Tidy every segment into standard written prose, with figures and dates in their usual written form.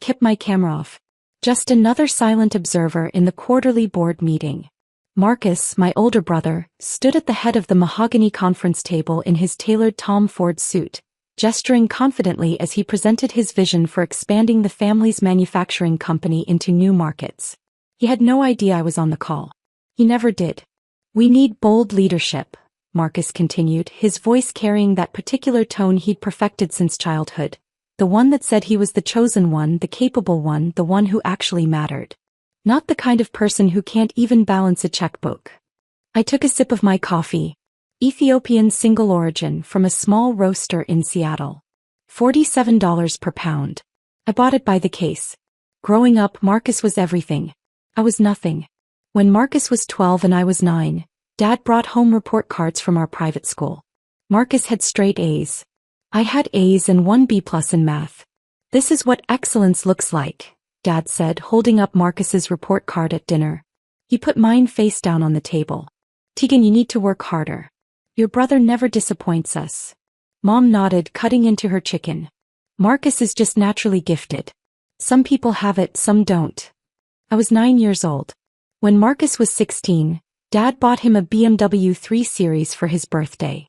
kept my camera off. Just another silent observer in the quarterly board meeting. Marcus, my older brother, stood at the head of the mahogany conference table in his tailored Tom Ford suit, gesturing confidently as he presented his vision for expanding the family's manufacturing company into new markets. He had no idea I was on the call. He never did. "We need bold leadership," Marcus continued, his voice carrying that particular tone he'd perfected since childhood. The one that said he was the chosen one, the capable one, the one who actually mattered. Not the kind of person who can't even balance a checkbook. I took a sip of my coffee. Ethiopian single origin from a small roaster in Seattle. $47 per pound. I bought it by the case. Growing up, Marcus was everything. I was nothing. When Marcus was 12 and I was 9, Dad brought home report cards from our private school. Marcus had straight A's. I had A's and 1 B+ in math. "This is what excellence looks like," Dad said, holding up Marcus's report card at dinner. He put mine face down on the table. "Tegan, you need to work harder. Your brother never disappoints us." Mom nodded, cutting into her chicken. "Marcus is just naturally gifted. Some people have it, some don't." I was 9 years old. When Marcus was 16, Dad bought him a BMW 3 Series for his birthday.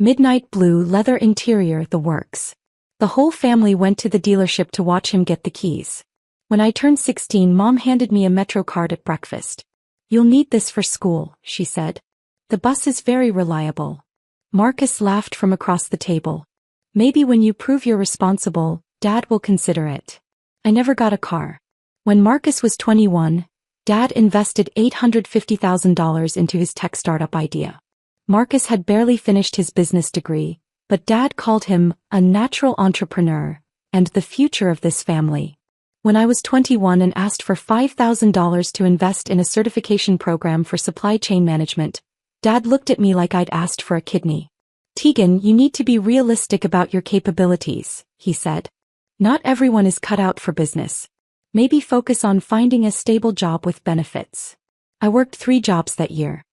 Midnight blue, leather interior, the works. The whole family went to the dealership to watch him get the keys. When I turned 16, Mom handed me a Metro card at breakfast. "You'll need this for school," she said. "The bus is very reliable." Marcus laughed from across the table. "Maybe when you prove you're responsible, Dad will consider it." I never got a car. When Marcus was 21, Dad invested $850,000 into his tech startup idea. Marcus had barely finished his business degree, but Dad called him a natural entrepreneur and the future of this family. When I was 21 and asked for $5,000 to invest in a certification program for supply chain management, Dad looked at me like I'd asked for a kidney. "Tegan, you need to be realistic about your capabilities," he said. "Not everyone is cut out for business. Maybe focus on finding a stable job with benefits." I worked 3 jobs that year.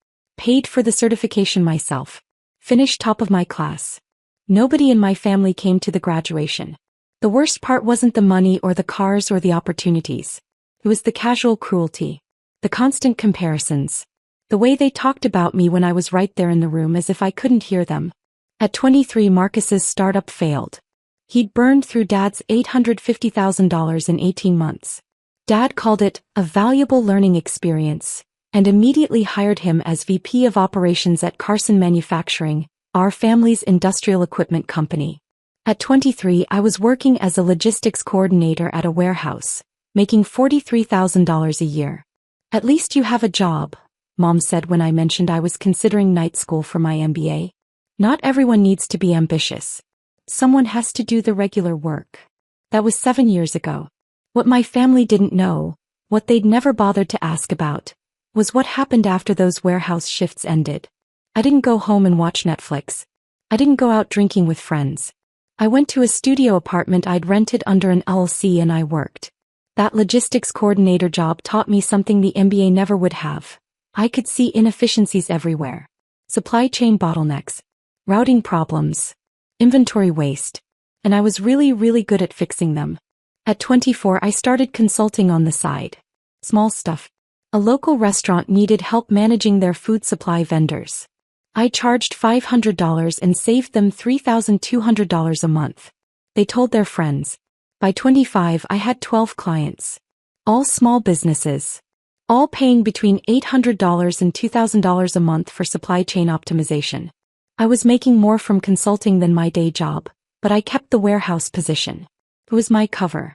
Paid for the certification myself. Finished top of my class. Nobody in my family came to the graduation. The worst part wasn't the money or the cars or the opportunities. It was the casual cruelty. The constant comparisons. The way they talked about me when I was right there in the room as if I couldn't hear them. At 23, Marcus's startup failed. He'd burned through Dad's $850,000 in 18 months. Dad called it a valuable learning experience, and immediately hired him as VP of Operations at Carson Manufacturing, our family's industrial equipment company. At 23, I was working as a logistics coordinator at a warehouse, making $43,000 a year. "At least you have a job," Mom said when I mentioned I was considering night school for my MBA. "Not everyone needs to be ambitious. Someone has to do the regular work." That was 7 years ago. What my family didn't know, what they'd never bothered to ask about, was what happened after those warehouse shifts ended. I didn't go home and watch Netflix. I didn't go out drinking with friends. I went to a studio apartment I'd rented under an LLC and I worked. That logistics coordinator job taught me something the MBA never would have. I could see inefficiencies everywhere. Supply chain bottlenecks. Routing problems. Inventory waste. And I was really good at fixing them. At 24, I started consulting on the side. Small stuff. A local restaurant needed help managing their food supply vendors. I charged $500 and saved them $3,200 a month. They told their friends. By 25, I had 12 clients. All small businesses. All paying between $800 and $2,000 a month for supply chain optimization. I was making more from consulting than my day job, but I kept the warehouse position. It was my cover.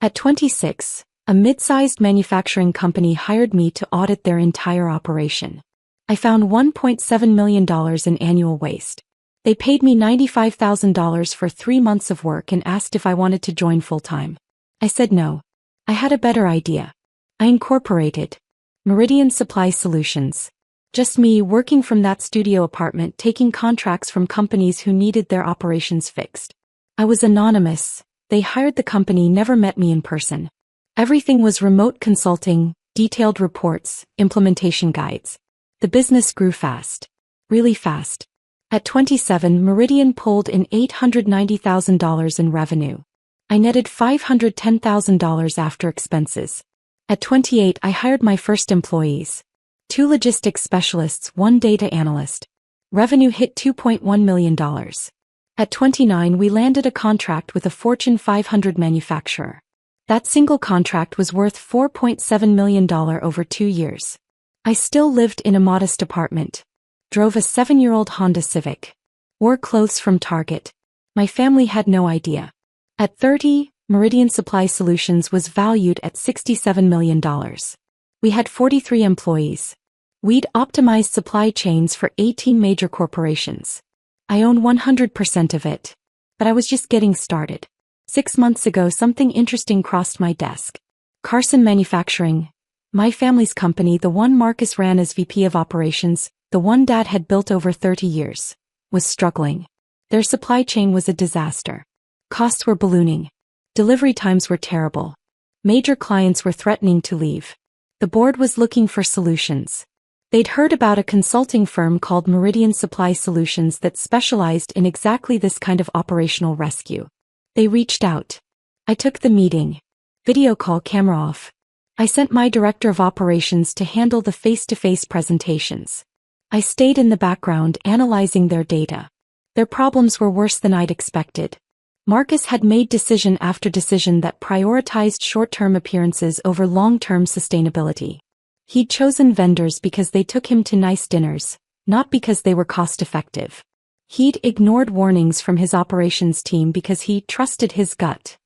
At 26, a mid-sized manufacturing company hired me to audit their entire operation. I found $1.7 million in annual waste. They paid me $95,000 for 3 months of work and asked if I wanted to join full-time. I said no. I had a better idea. I incorporated Meridian Supply Solutions. Just me working from that studio apartment, taking contracts from companies who needed their operations fixed. I was anonymous. They hired the company, never met me in person. Everything was remote consulting, detailed reports, implementation guides. The business grew fast. Really fast. At 27, Meridian pulled in $890,000 in revenue. I netted $510,000 after expenses. At 28, I hired my first employees. 2 logistics specialists, 1 data analyst. Revenue hit $2.1 million. At 29, we landed a contract with a Fortune 500 manufacturer. That single contract was worth $4.7 million over 2 years. I still lived in a modest apartment. Drove a 7-year-old Honda Civic. Wore clothes from Target. My family had no idea. At 30, Meridian Supply Solutions was valued at $67 million. We had 43 employees. We'd optimized supply chains for 18 major corporations. I own 100% of it. But I was just getting started. 6 months ago, something interesting crossed my desk. Carson Manufacturing, my family's company, the one Marcus ran as VP of Operations, the one Dad had built over 30 years, was struggling. Their supply chain was a disaster. Costs were ballooning. Delivery times were terrible. Major clients were threatening to leave. The board was looking for solutions. They'd heard about a consulting firm called Meridian Supply Solutions that specialized in exactly this kind of operational rescue. They reached out. I took the meeting. Video call, camera off. I sent my director of operations to handle the face-to-face presentations. I stayed in the background analyzing their data. Their problems were worse than I'd expected. Marcus had made decision after decision that prioritized short-term appearances over long-term sustainability. He'd chosen vendors because they took him to nice dinners, not because they were cost-effective. He'd ignored warnings from his operations team because he trusted his gut.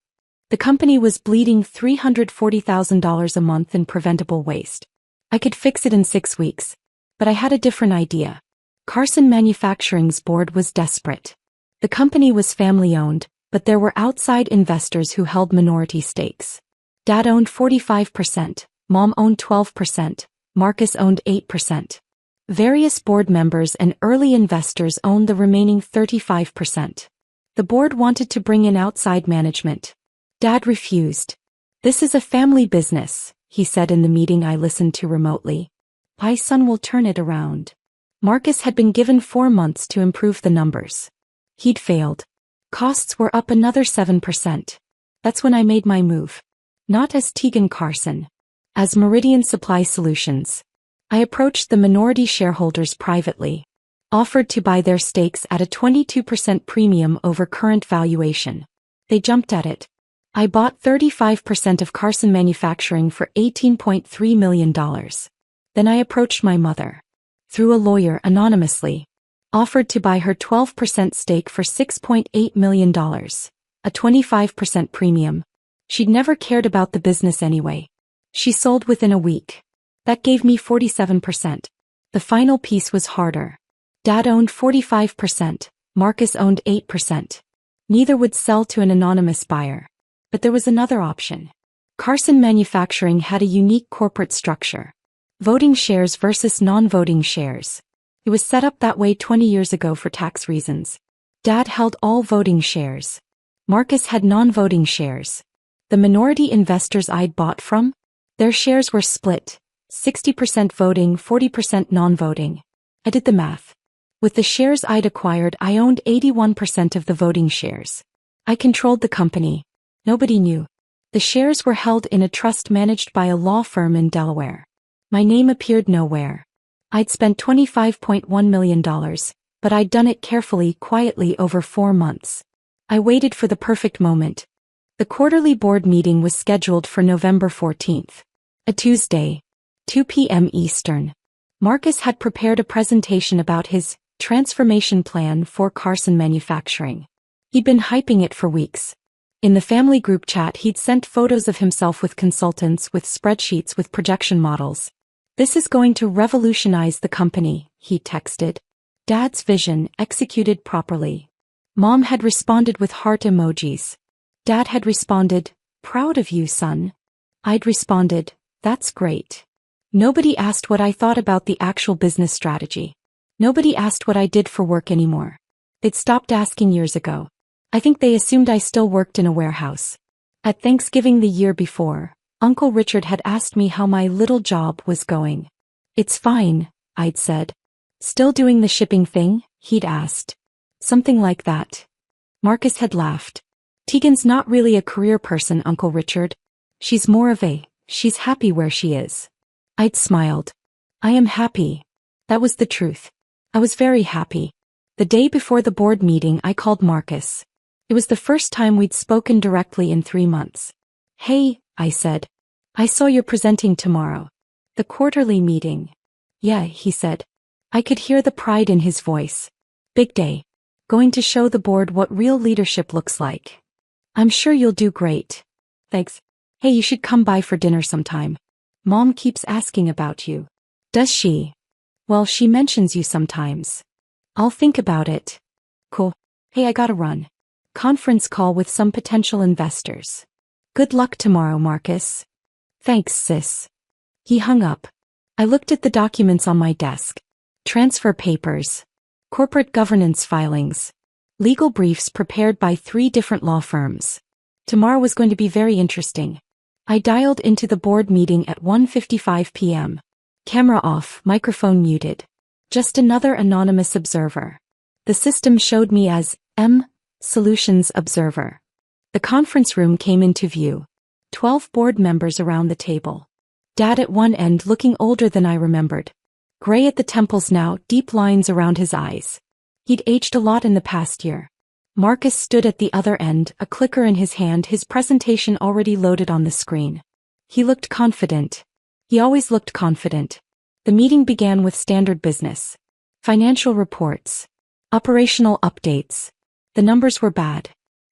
The company was bleeding $340,000 a month in preventable waste. I could fix it in 6 weeks. But I had a different idea. Carson Manufacturing's board was desperate. The company was family-owned, but there were outside investors who held minority stakes. Dad owned 45%, Mom owned 12%, Marcus owned 8%. Various board members and early investors owned the remaining 35%. The board wanted to bring in outside management. Dad refused. "This is a family business," he said in the meeting I listened to remotely. "My son will turn it around." Marcus had been given 4 months to improve the numbers. He'd failed. Costs were up another 7%. That's when I made my move. Not as Tegan Carson. As Meridian Supply Solutions. I approached the minority shareholders privately. Offered to buy their stakes at a 22% premium over current valuation. They jumped at it. I bought 35% of Carson Manufacturing for $18.3 million. Then I approached my mother. Through a lawyer anonymously. Offered to buy her 12% stake for $6.8 million. A 25% premium. She'd never cared about the business anyway. She sold within a week. That gave me 47%. The final piece was harder. Dad owned 45%, Marcus owned 8%. Neither would sell to an anonymous buyer. But there was another option. Carson Manufacturing had a unique corporate structure. Voting shares versus non-voting shares. It was set up that way 20 years ago for tax reasons. Dad held all voting shares. Marcus had non-voting shares. The minority investors I'd bought from? Their shares were split. 60% voting, 40% non-voting. I did the math. With the shares I'd acquired, I owned 81% of the voting shares. I controlled the company. Nobody knew. The shares were held in a trust managed by a law firm in Delaware. My name appeared nowhere. I'd spent $25.1 million, but I'd done it carefully, quietly over 4 months. I waited for the perfect moment. The quarterly board meeting was scheduled for November 14th. A Tuesday. 2 p.m. Eastern. Marcus had prepared a presentation about his transformation plan for Carson Manufacturing. He'd been hyping it for weeks. In the family group chat, he'd sent photos of himself with consultants, with spreadsheets, with projection models. "This is going to revolutionize the company," he texted. Dad's vision, executed properly. Mom had responded with heart emojis. Dad had responded, "Proud of you, son." I'd responded, "That's great." Nobody asked what I thought about the actual business strategy. Nobody asked what I did for work anymore. They'd stopped asking years ago. I think they assumed I still worked in a warehouse. At Thanksgiving the year before, Uncle Richard had asked me how my little job was going. "It's fine," I'd said. "Still doing the shipping thing?" he'd asked. "Something like that." Marcus had laughed. Tegan's not really a career person, Uncle Richard. She's more of she's happy where she is. I'd smiled. I am happy. That was the truth. I was very happy. The day before the board meeting I called Marcus. It was the first time we'd spoken directly in 3 months. Hey, I said. I saw you're presenting tomorrow. The quarterly meeting. Yeah, he said. I could hear the pride in his voice. Big day. Going to show the board what real leadership looks like. I'm sure you'll do great. Thanks. Hey, you should come by for dinner sometime. Mom keeps asking about you. Does she? Well, she mentions you sometimes. I'll think about it. Cool. Hey, I gotta run. Conference call with some potential investors. Good luck tomorrow, Marcus. Thanks, sis. He hung up. I looked at the documents on my desk. Transfer papers. Corporate governance filings. Legal briefs prepared by 3 different law firms. Tomorrow was going to be very interesting. I dialed into the board meeting at 1:55 p.m. Camera off, microphone muted. Just another anonymous observer. The system showed me as Solutions Observer. The conference room came into view. 12 board members around the table. Dad at one end looking older than I remembered. Gray at the temples now, deep lines around his eyes. He'd aged a lot in the past year. Marcus stood at the other end, a clicker in his hand, his presentation already loaded on the screen. He looked confident. He always looked confident. The meeting began with standard business. Financial reports. Operational updates. The numbers were bad.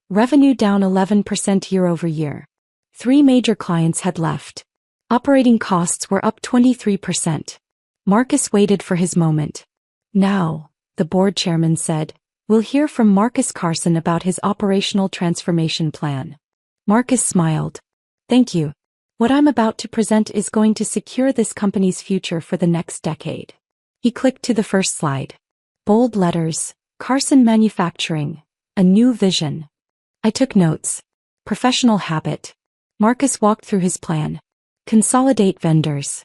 Revenue down 11% year-over-year. 3 major clients had left. Operating costs were up 23%. Marcus waited for his moment. Now, the board chairman said, we'll hear from Marcus Carson about his operational transformation plan. Marcus smiled. Thank you. What I'm about to present is going to secure this company's future for the next decade. He clicked to the first slide. Bold letters, Carson Manufacturing, a new vision. I took notes. Professional habit. Marcus walked through his plan. Consolidate vendors.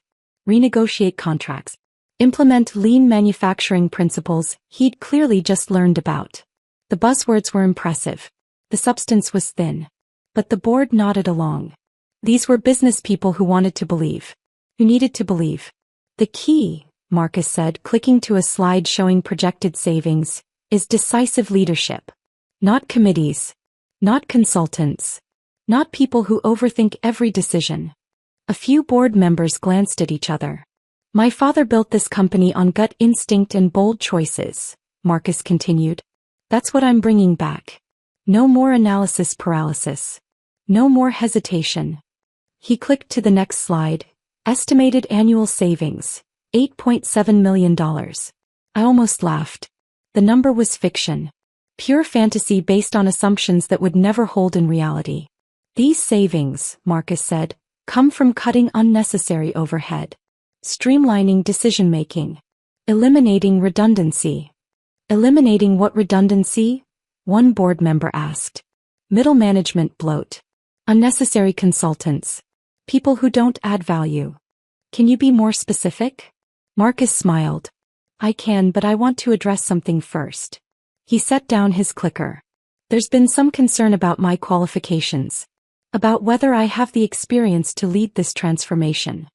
Renegotiate contracts. Implement lean manufacturing principles he'd clearly just learned about. The buzzwords were impressive. The substance was thin. But the board nodded along. These were business people who wanted to believe. Who needed to believe. The key, Marcus said, clicking to a slide showing projected savings, is decisive leadership. Not committees. Not consultants. Not people who overthink every decision. A few board members glanced at each other. My father built this company on gut instinct and bold choices, Marcus continued. That's what I'm bringing back. No more analysis paralysis. No more hesitation. He clicked to the next slide. Estimated annual savings, $8.7 million. I almost laughed. The number was fiction. Pure fantasy based on assumptions that would never hold in reality. These savings, Marcus said, come from cutting unnecessary overhead. Streamlining decision-making. Eliminating redundancy. Eliminating what redundancy? One board member asked. Middle management bloat. Unnecessary consultants. People who don't add value. Can you be more specific? Marcus smiled. I can, but I want to address something first. He set down his clicker. There's been some concern about my qualifications. About whether I have the experience to lead this transformation.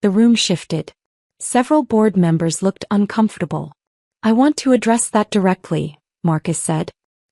The room shifted. Several board members looked uncomfortable. I want to address that directly, Marcus said.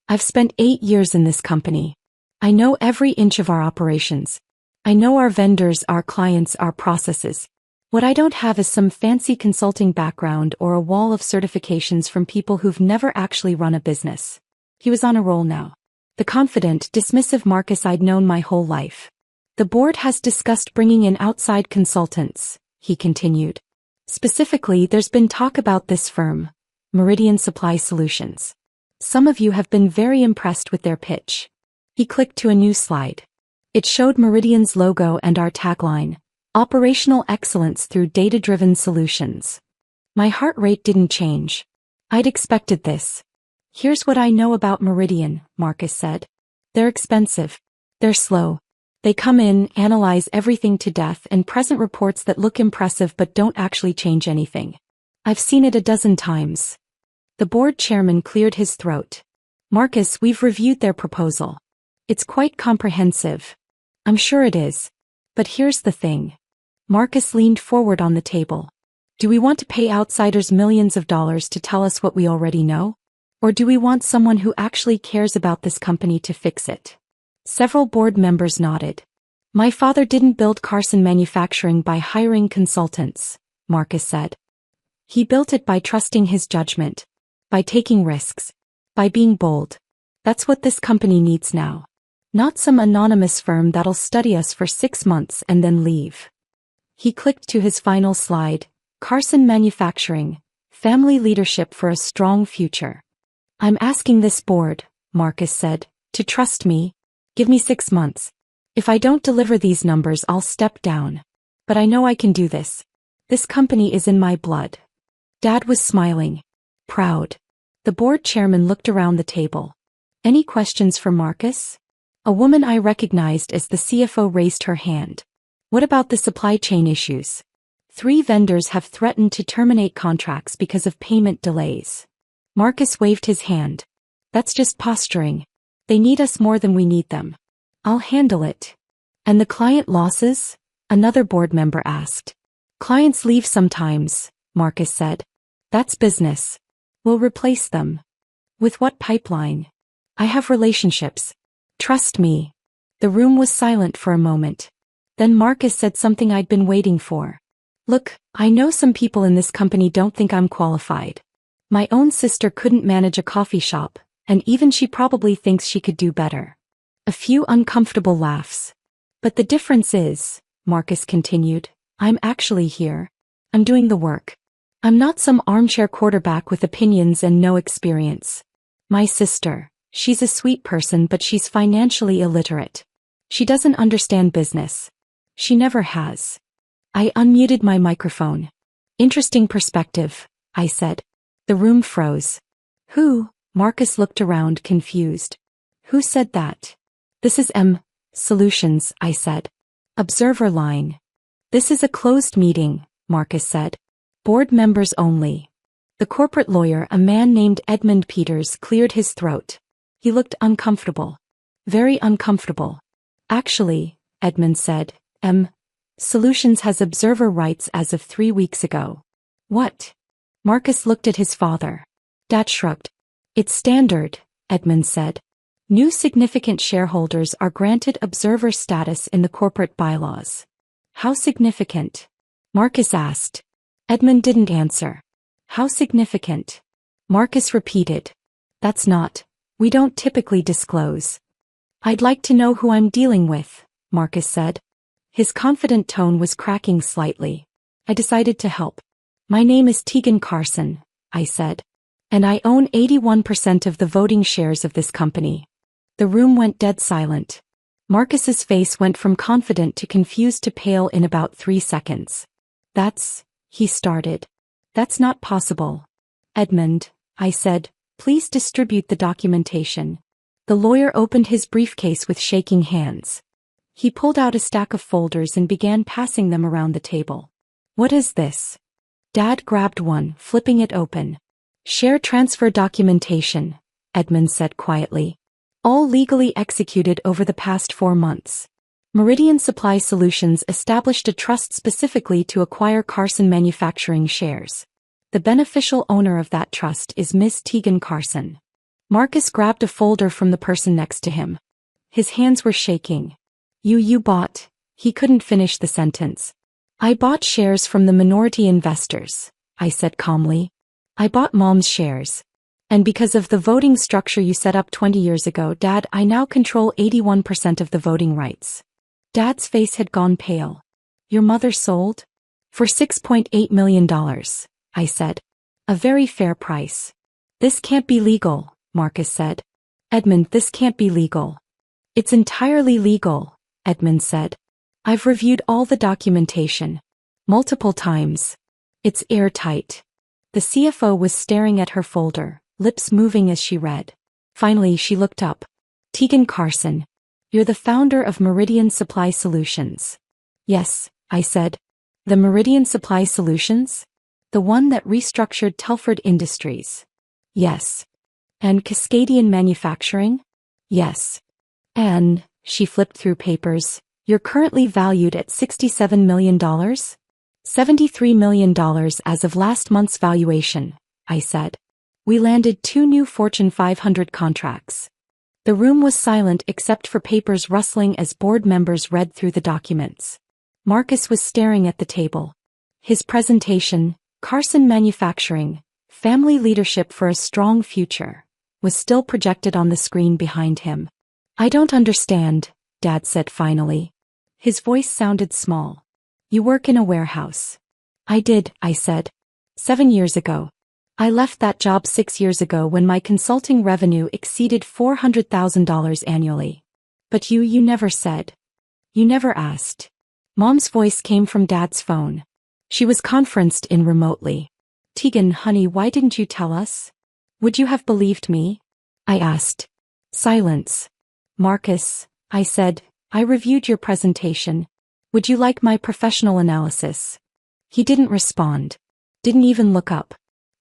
I've spent 8 years in this company. I know every inch of our operations. I know our vendors, our clients, our processes. What I don't have is some fancy consulting background or a wall of certifications from people who've never actually run a business. He was on a roll now. The confident, dismissive Marcus I'd known my whole life. The board has discussed bringing in outside consultants, he continued. Specifically, there's been talk about this firm, Meridian Supply Solutions. Some of you have been very impressed with their pitch. He clicked to a new slide. It showed Meridian's logo and our tagline, Operational Excellence Through Data-Driven Solutions. My heart rate didn't change. I'd expected this. Here's what I know about Meridian, Marcus said. They're expensive. They're slow. They come in, analyze everything to death and present reports that look impressive but don't actually change anything. I've seen it a dozen times. The board chairman cleared his throat. Marcus, we've reviewed their proposal. It's quite comprehensive. I'm sure it is. But here's the thing. Marcus leaned forward on the table. Do we want to pay outsiders millions of dollars to tell us what we already know? Or do we want someone who actually cares about this company to fix it? Several board members nodded. My father didn't build Carson Manufacturing by hiring consultants, Marcus said. He built it by trusting his judgment, by taking risks, by being bold. That's what this company needs now. Not some anonymous firm that'll study us for 6 months and then leave. He clicked to his final slide, Carson Manufacturing, Family Leadership for a Strong Future. I'm asking this board, Marcus said, to trust me. Give me 6 months. If I don't deliver these numbers, I'll step down. But I know I can do this. This company is in my blood. Dad was smiling. Proud. The board chairman looked around the table. Any questions for Marcus? A woman I recognized as the CFO raised her hand. What about the supply chain issues? 3 vendors have threatened to terminate contracts because of payment delays. Marcus waved his hand. That's just posturing. They need us more than we need them. I'll handle it. And the client losses? Another board member asked. Clients leave sometimes, Marcus said. That's business. We'll replace them. With what pipeline? I have relationships. Trust me. The room was silent for a moment. Then Marcus said something I'd been waiting for. Look, I know some people in this company don't think I'm qualified. My own sister couldn't manage a coffee shop, and even she probably thinks she could do better. A few uncomfortable laughs. But the difference is, Marcus continued, I'm actually here. I'm doing the work. I'm not some armchair quarterback with opinions and no experience. My sister, she's a sweet person, but she's financially illiterate. She doesn't understand business. She never has. I unmuted my microphone. Interesting perspective, I said. The room froze. Who? Marcus looked around confused. Who said that? This is Solutions, I said. Observer line. This is a closed meeting, Marcus said. Board members only. The corporate lawyer, a man named Edmund Peters, cleared his throat. He looked uncomfortable. Very uncomfortable. Actually, Edmund said, Solutions has observer rights as of 3 weeks ago. What? Marcus looked at his father. Dad shrugged. It's standard, Edmund said. New significant shareholders are granted observer status in the corporate bylaws. How significant? Marcus asked. Edmund didn't answer. How significant? Marcus repeated. That's not. We don't typically disclose. I'd like to know who I'm dealing with, Marcus said. His confident tone was cracking slightly. I decided to help. My name is Tegan Carson, I said. And I own 81% of the voting shares of this company. The room went dead silent. Marcus's face went from confident to confused to pale in about 3 seconds. He started. That's not possible. Edmund, I said, please distribute the documentation. The lawyer opened his briefcase with shaking hands. He pulled out a stack of folders and began passing them around the table. What is this? Dad grabbed one, flipping it open. Share transfer documentation, Edmund said quietly. All legally executed over the past 4 months. Meridian Supply Solutions established a trust specifically to acquire Carson Manufacturing shares. The beneficial owner of that trust is Miss Tegan Carson. Marcus grabbed a folder from the person next to him. His hands were shaking. You bought. He couldn't finish the sentence. I bought shares from the minority investors, I said calmly. I bought Mom's shares. And because of the voting structure you set up 20 years ago, Dad, I now control 81% of the voting rights. Dad's face had gone pale. Your mother sold? For $6.8 million, I said. A very fair price. This can't be legal, Marcus said. Edmund, this can't be legal. It's entirely legal, Edmund said. I've reviewed all the documentation. Multiple times. It's airtight. The CFO was staring at her folder, lips moving as she read. Finally, she looked up. Tegan Carson. You're the founder of Meridian Supply Solutions. Yes, I said. The Meridian Supply Solutions? The one that restructured Telford Industries. Yes. And Cascadian Manufacturing? Yes. And, she flipped through papers, you're currently valued at $67 million? $73 million as of last month's valuation, I said. We landed 2 new Fortune 500 contracts. The room was silent except for papers rustling as board members read through the documents. Marcus was staring at the table. His presentation, Carson Manufacturing, Family Leadership for a Strong Future, was still projected on the screen behind him. I don't understand, Dad said finally. His voice sounded small. You work in a warehouse. I did, I said. 7 years ago. I left that job 6 years ago when my consulting revenue exceeded $400,000 annually. But you never said. You never asked. Mom's voice came from Dad's phone. She was conferenced in remotely. Tegan, honey, why didn't you tell us? Would you have believed me? I asked. Silence. Marcus, I said, I reviewed your presentation. Would you like my professional analysis? He didn't respond. Didn't even look up.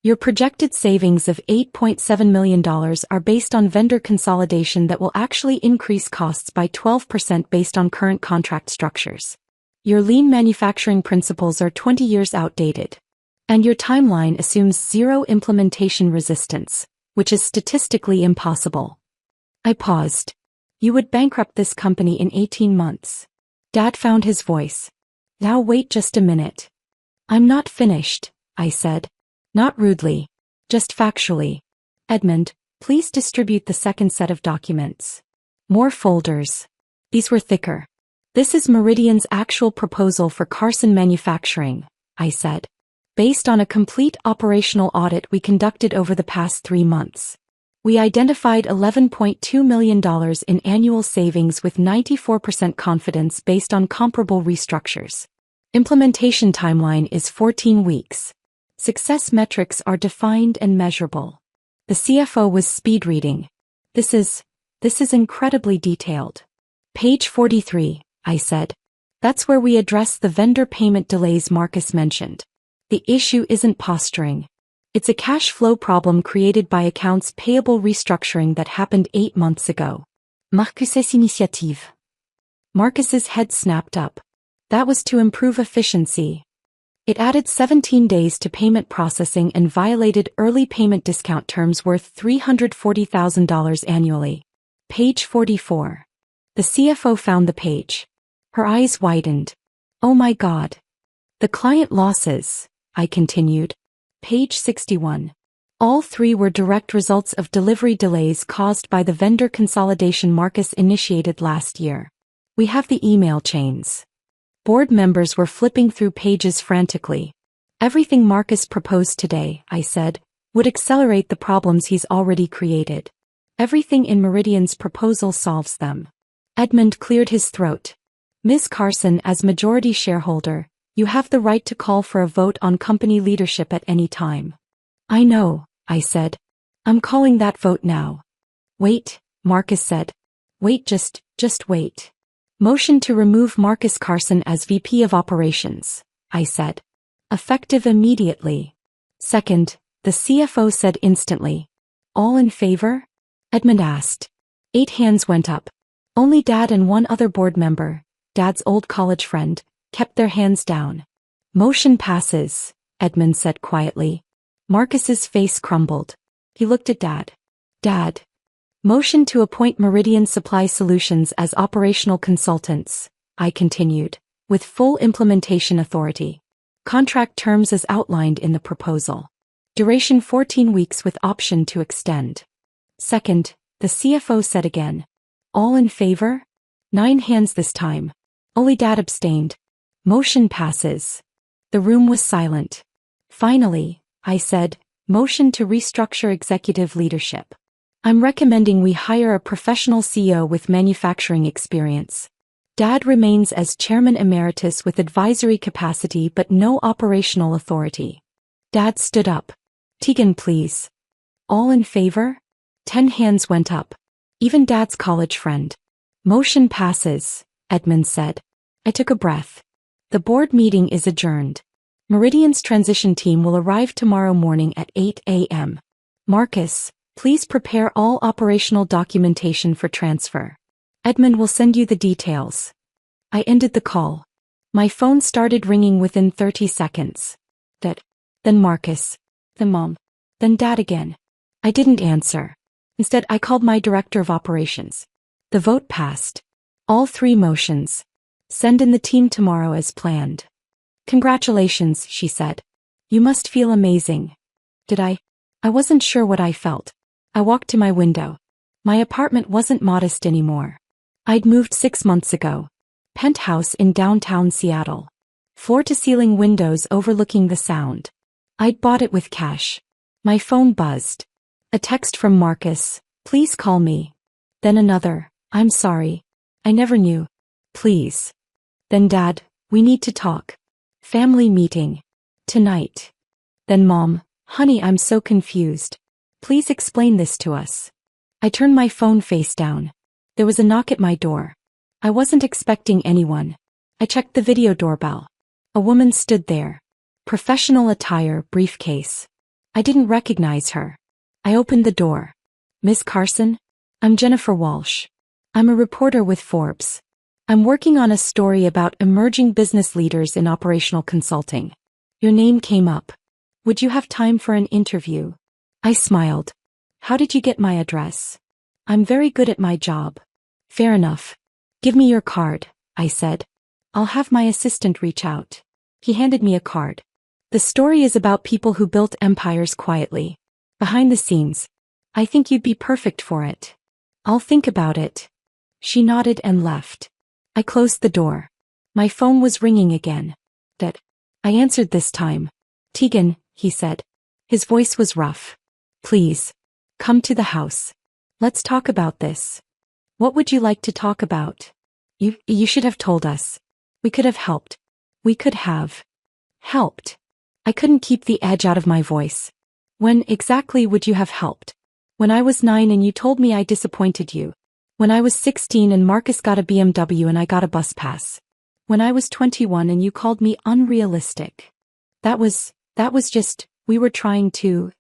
Your projected savings of $8.7 million are based on vendor consolidation that will actually increase costs by 12% based on current contract structures. Your lean manufacturing principles are 20 years outdated. And your timeline assumes zero implementation resistance, which is statistically impossible. I paused. You would bankrupt this company in 18 months. Dad found his voice. Now wait just a minute. I'm not finished, I said. Not rudely. Just factually. Edmund, please distribute the second set of documents. More folders. These were thicker. This is Meridian's actual proposal for Carson Manufacturing, I said. Based on a complete operational audit we conducted over the past 3 months. We identified $11.2 million in annual savings with 94% confidence based on comparable restructures. Implementation timeline is 14 weeks. Success metrics are defined and measurable. The CFO was speed reading. This is incredibly detailed. Page 43, I said. That's where we address the vendor payment delays Marcus mentioned. The issue isn't posturing. It's a cash flow problem created by accounts payable restructuring that happened 8 months ago. Marcus's initiative. Marcus's head snapped up. That was to improve efficiency. It added 17 days to payment processing and violated early payment discount terms worth $340,000 annually. Page 44. The CFO found the page. Her eyes widened. Oh my God. The client losses, I continued. Page 61. All 3 were direct results of delivery delays caused by the vendor consolidation Marcus initiated last year. We have the email chains. Board members were flipping through pages frantically. Everything Marcus proposed today, I said, would accelerate the problems he's already created. Everything in Meridian's proposal solves them. Edmund cleared his throat. Ms. Carson, as majority shareholder, you have the right to call for a vote on company leadership at any time. I know, I said. I'm calling that vote now. Wait, Marcus said. Wait, just wait. Motion to remove Marcus Carson as VP of Operations, I said. Effective immediately. Second, the CFO said instantly. All in favor? Edmund asked. 8 hands went up. Only Dad and 1 other board member, Dad's old college friend, kept their hands down. Motion passes, Edmund said quietly. Marcus's face crumbled. He looked at Dad. Dad. Motion to appoint Meridian Supply Solutions as operational consultants, I continued, with full implementation authority. Contract terms as outlined in the proposal. Duration 14 weeks with option to extend. Second, the CFO said again. All in favor? 9 hands this time. Only Dad abstained. Motion passes. The room was silent. Finally, I said, motion to restructure executive leadership. I'm recommending we hire a professional CEO with manufacturing experience. Dad remains as chairman emeritus with advisory capacity but no operational authority. Dad stood up. Tegan, please. All in favor? 10 hands went up. Even Dad's college friend. Motion passes, Edmund said. I took a breath. The board meeting is adjourned. Meridian's transition team will arrive tomorrow morning at 8 a.m. Marcus, please prepare all operational documentation for transfer. Edmund will send you the details. I ended the call. My phone started ringing within 30 seconds. Then Marcus. Then Mom. Then Dad again. I didn't answer. Instead, I called my director of operations. The vote passed. All 3 motions. Send in the team tomorrow as planned. Congratulations, she said. You must feel amazing. Did I? I wasn't sure what I felt. I walked to my window. My apartment wasn't modest anymore. I'd moved 6 months ago. Penthouse in downtown Seattle. Floor-to-ceiling windows overlooking the Sound. I'd bought it with cash. My phone buzzed. A text from Marcus, please call me. Then another, I'm sorry. I never knew. Please. Then Dad, we need to talk. Family meeting. Tonight. Then Mom, honey, I'm so confused. Please explain this to us. I turned my phone face down. There was a knock at my door. I wasn't expecting anyone. I checked the video doorbell. A woman stood there. Professional attire, briefcase. I didn't recognize her. I opened the door. Miss Carson? I'm Jennifer Walsh. I'm a reporter with Forbes. I'm working on a story about emerging business leaders in operational consulting. Your name came up. Would you have time for an interview? I smiled. How did you get my address? I'm very good at my job. Fair enough. Give me your card, I said. I'll have my assistant reach out. He handed me a card. The story is about people who built empires quietly. Behind the scenes. I think you'd be perfect for it. I'll think about it. She nodded and left. I closed the door. My phone was ringing again. I answered this time. Tegan, he said. His voice was rough. Please. Come to the house. Let's talk about this. What would you like to talk about? You should have told us. We could have helped. We could have helped. I couldn't keep the edge out of my voice. When exactly would you have helped? When I was 9 and you told me I disappointed you. When I was 16 and Marcus got a BMW and I got a bus pass. When I was 21 and you called me unrealistic. That was just, you were trying to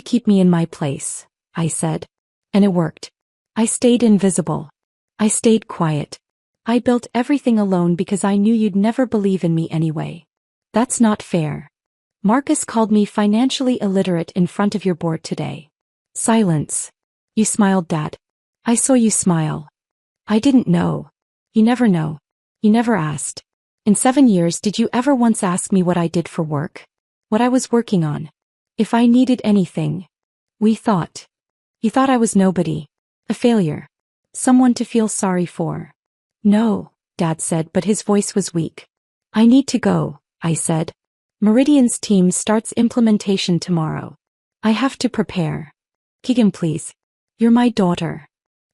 keep me in my place, I said. And it worked. I stayed invisible. I stayed quiet. I built everything alone because I knew you'd never believe in me anyway. That's not fair. Marcus called me financially illiterate in front of your board today. Silence. You smiled, Dad. I saw you smile. I didn't know. You never know. You never asked. In 7 years, did you ever once ask me what I did for work? What I was working on? If I needed anything? You thought I was nobody. A failure. Someone to feel sorry for. No, Dad said, but his voice was weak. I need to go, I said. Meridian's team starts implementation tomorrow. I have to prepare. Keegan, please. You're my daughter.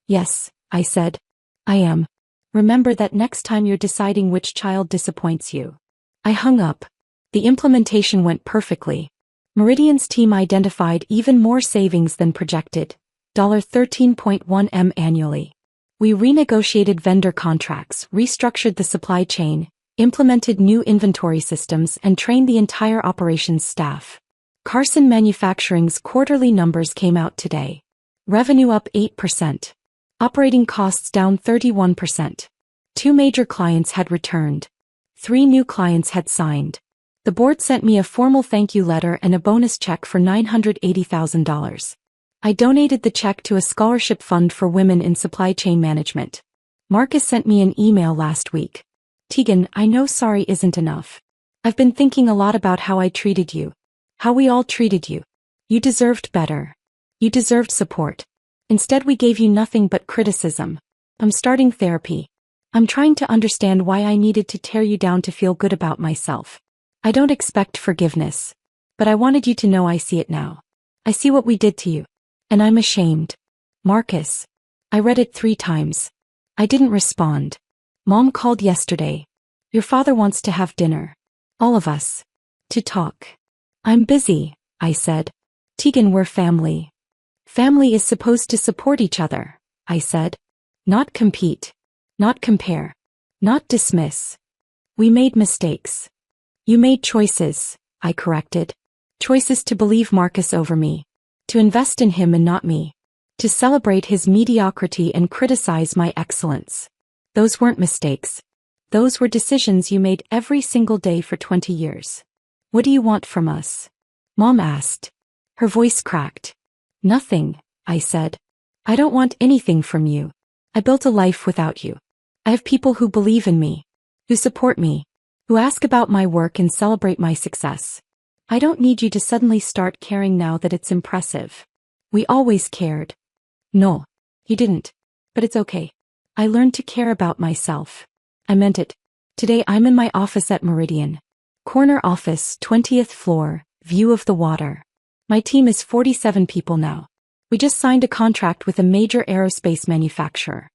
Yes, I said. I am. Remember that next time you're deciding which child disappoints you. I hung up. The implementation went perfectly. Meridian's team identified even more savings than projected. $13.1 million annually. We renegotiated vendor contracts, restructured the supply chain, implemented new inventory systems, and trained the entire operations staff. Carson Manufacturing's quarterly numbers came out today. Revenue up 8%. Operating costs down 31%. 2 major clients had returned. 3 new clients had signed. The board sent me a formal thank you letter and a bonus check for $980,000. I donated the check to a scholarship fund for women in supply chain management. Marcus sent me an email last week. Tegan, I know sorry isn't enough. I've been thinking a lot about how I treated you. How we all treated you. You deserved better. You deserved support. Instead, we gave you nothing but criticism. I'm starting therapy. I'm trying to understand why I needed to tear you down to feel good about myself. I don't expect forgiveness. But I wanted you to know I see it now. I see what we did to you. And I'm ashamed. Marcus. I read it 3 times. I didn't respond. Mom called yesterday. Your father wants to have dinner. All of us. To talk. I'm busy, I said. Tegan, we're family. Family is supposed to support each other, I said. Not compete. Not compare. Not dismiss. We made mistakes. You made choices, I corrected. Choices to believe Marcus over me. To invest in him and not me. to celebrate his mediocrity and criticize my excellence. Those weren't mistakes. Those were decisions you made every single day for 20 years. What do you want from us? Mom asked. Her voice cracked. Nothing, I said. I don't want anything from you. I built a life without you. I have people who believe in me, who support me, who ask about my work and celebrate my success. I don't need you to suddenly start caring now that it's impressive. We always cared. No, you didn't. But it's okay. I learned to care about myself. I meant it. Today I'm in my office at Meridian. Corner office, 20th floor, view of the water. My team is 47 people now. We just signed a contract with a major aerospace manufacturer.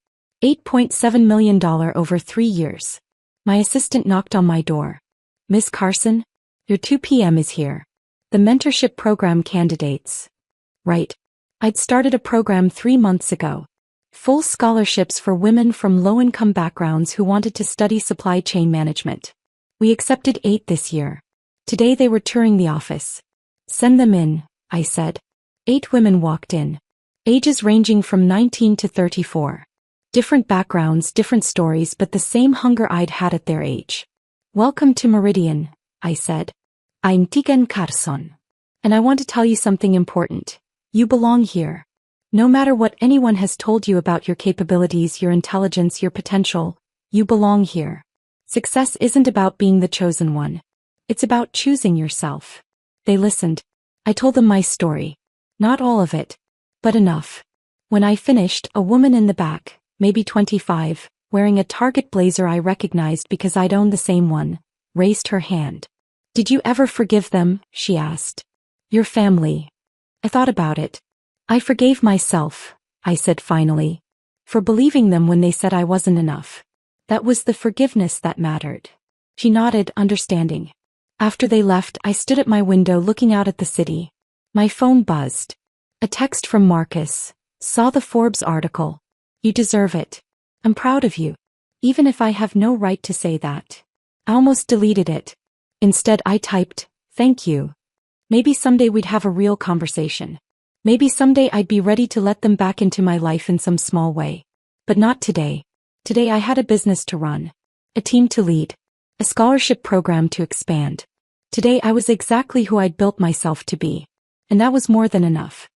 $8.7 million over 3 years. My assistant knocked on my door. Miss Carson, your 2 p.m. is here. The mentorship program candidates. Right. I'd started a program 3 months ago. Full scholarships for women from low-income backgrounds who wanted to study supply chain management. We accepted 8 this year. Today they were touring the office. Send them in, I said. 8 women walked in. Ages ranging from 19 to 34. Different backgrounds, different stories, but the same hunger I'd had at their age. Welcome to Meridian, I said. I'm Tegan Carson. And I want to tell you something important. You belong here. No matter what anyone has told you about your capabilities, your intelligence, your potential, you belong here. Success isn't about being the chosen one. It's about choosing yourself. They listened. I told them my story. Not all of it, but enough. When I finished, a woman in the back, maybe 25, wearing a Target blazer I recognized because I'd owned the same one, raised her hand. Did you ever forgive them? She asked. Your family. I thought about it. I forgave myself, I said finally, for believing them when they said I wasn't enough. That was the forgiveness that mattered. She nodded, understanding. After they left, I stood at my window looking out at the city. My phone buzzed. A text from Marcus. Saw the Forbes article. You deserve it. I'm proud of you. Even if I have no right to say that. I almost deleted it. Instead I typed, thank you. Maybe someday we'd have a real conversation. Maybe someday I'd be ready to let them back into my life in some small way. But not today. Today I had a business to run. A team to lead. A scholarship program to expand. Today I was exactly who I'd built myself to be. And that was more than enough.